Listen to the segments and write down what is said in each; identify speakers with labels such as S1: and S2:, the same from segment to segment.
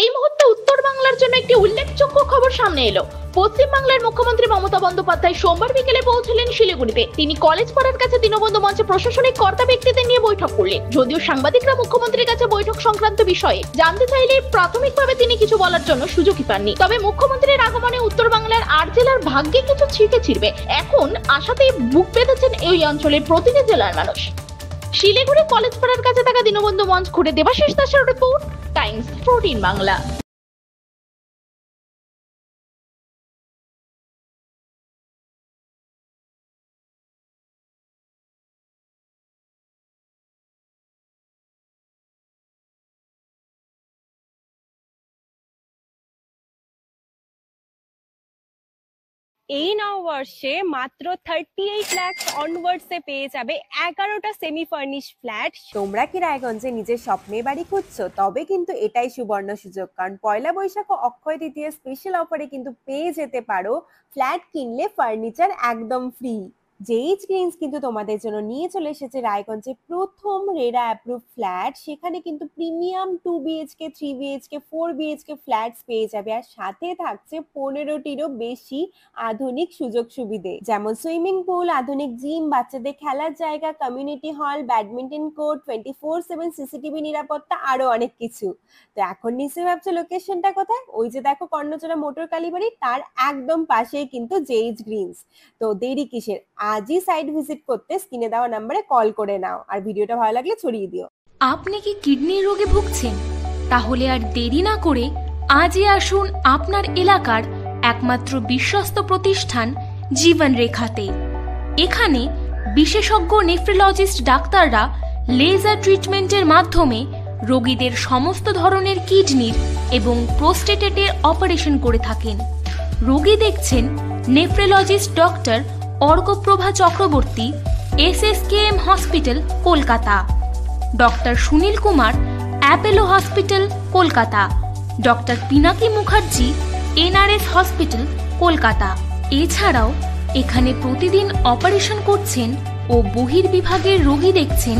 S1: এই মুহূর্তে উত্তর বাংলার জন্য একটি উল্লেখযোগ্য খবর সামনে এলো। পশ্চিম বাংলার মুখ্যমন্ত্রী মমতা বন্দ্যোপাধ্যায় সোমবার বিকেলে পৌঁছলেন শিলিগুড়িতে। তিনি কলেজ পাড়ার কাছে দীনবন্ধু মঞ্চে প্রশাসনিক কর্তা ব্যক্তিদের নিয়ে বৈঠক করলেন। যদিও সাংবাদিকরা মুখ্যমন্ত্রীর কাছে বৈঠক সংক্রান্ত বিষয়ে জানতে চাইলে প্রাথমিকভাবে তিনি কিছু বলার জন্য সুযোগই পাননি। তবে মুখ্যমন্ত্রীর আগমনে উত্তর বাংলার ৮ জেলার ভাগ্যে কিছু ছিড়বে। এখন আশাতেই বুক বেঁধেছেন এই অঞ্চলের প্রতিটি জেলার মানুষ। শিলিগুড়ি কলেজ পাড়ার কাছে থাকা দীনবন্ধু মঞ্চ ঘুরে দেবাশিস দাসের রিপোর্ট, টাইমস 14 বাংলা।
S2: এই নববর্ষে মাত্র 38 লাখ অনওয়ার্ডসে পেয়ে যাবে 11টা সেমি ফার্নিশ ফ্ল্যাট।
S3: তোমরা কি রায়গঞ্জে নিজের স্বপ্নের বাড়ি খুঁজছো? তবে কিন্তু এটাই সুবর্ণ সুযোগ, কারণ পয়লা বৈশাখ ও অক্ষয় তৃতীয়া স্পেশাল অফারে কিন্তু পেয়ে যেতে পারো ফ্ল্যাট কিনলে ফার্নিচার একদম ফ্রি। জেইচ গ্রিনস কিন্তু তোমাদের জন্য নিয়ে চলে এসেছে রায়গঞ্জে প্রথম রেরা অ্যাপ্রুভ ফ্ল্যাট। সেখানে কিন্তু premium 2 BHK 3 BHK 4 BHK flats পেয়ে যাবে, আর সাথে থাকছে 15টিরও বেশি আধুনিক সুযোগ সুবিধে, যেমন সুইমিং পুল, আধুনিক জিম, বাচ্চাদের খেলার জায়গা, community hall, badminton court, 24/7 CCTV নিরাপত্তা, আরো অনেক কিছু। তো এখন নিশ্চয়ই ভাবছো লোকেশনটা কোথায়? ওই যে দেখো কর্ণচড়া মোটর কালীবাড়ি, তার একদম পাশেই কিন্তু জেইচ গ্রিনস। তো দেরি কিসের? আজই সাইট ভিজিট করতে স্ক্রিনে দেওয়া নম্বরে কল করে নাও, আর ভিডিওটা ভালো লাগলে ছড়িয়ে দিও।
S4: আপনি কি কিডনি রোগে ভুগছেন? তাহলে আর দেরি না করে আজই আসুন আপনার এলাকার একমাত্র বিশ্বস্ত প্রতিষ্ঠান জীবন রেখাতে। এখানে বিশেষজ্ঞ নেফ্রোলজিস্ট ডাক্তাররা লেজার ট্রিটমেন্টের মাধ্যমে রোগীদের সমস্ত ধরনের কিডনির এবং প্রোস্টেটের অপারেশন করে থাকেন। রোগী দেখছেন nephrologist doctor Arkaprabha Chakraborty, SSKM hospital, Kolkata; doctor Sunil Kumar, Apollo hospital, Kolkata; doctor Pinaki Mukherjee, NRS hospital, Kolkata. এছাড়াও এখানে প্রতিদিন অপারেশন করছেন ও বহির্বিভাগের রোগী দেখছেন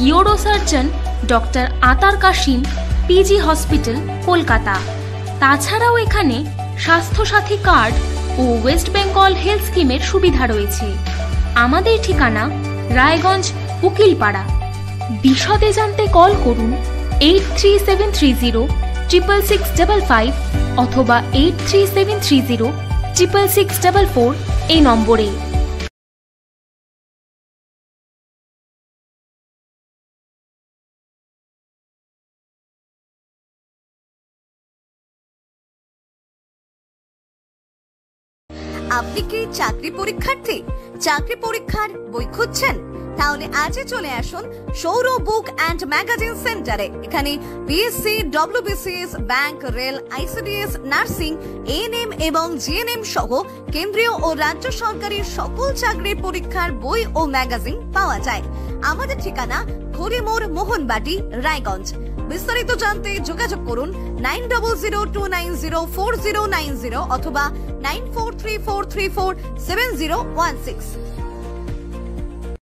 S4: ইউরোসার্জন ডক্টর আতার কাশিম, PG হসপিটাল, কলকাতা। তাছাড়াও এখানে স্বাস্থ্যসাথী কার্ড ও ওয়েস্ট বেঙ্গল হেলথ স্কিমের সুবিধা রয়েছে। আমাদের ঠিকানা রায়গঞ্জ, উকিলপাড়া। বিশদে জানতে কল করুন 8373066655 অথবা 8373066644 এই নম্বরে।
S5: আপনি কি চাকরি পরীক্ষার্থী? চাকরি পরীক্ষার বই খুঁজছেন? তাহলে আজই চলে আসুন সৌর বুক অ্যান্ড ম্যাগাজিন সেন্টারে। এখানে BSc, WBCS, bank, rail, ICDS, nursing, ANM এবং GNM সহ কেন্দ্রীয় ও রাজ্য সরকারের সকল চাকরির পরীক্ষার বই ও ম্যাগাজিন পাওয়া যায়। আমাদের ঠিকানা ঘড়িমোড়, মোহনবাটি, রায়গঞ্জ। বিস্তারিত জানতে যোগাযোগ করুন 9002904090 অথবা 9434347016।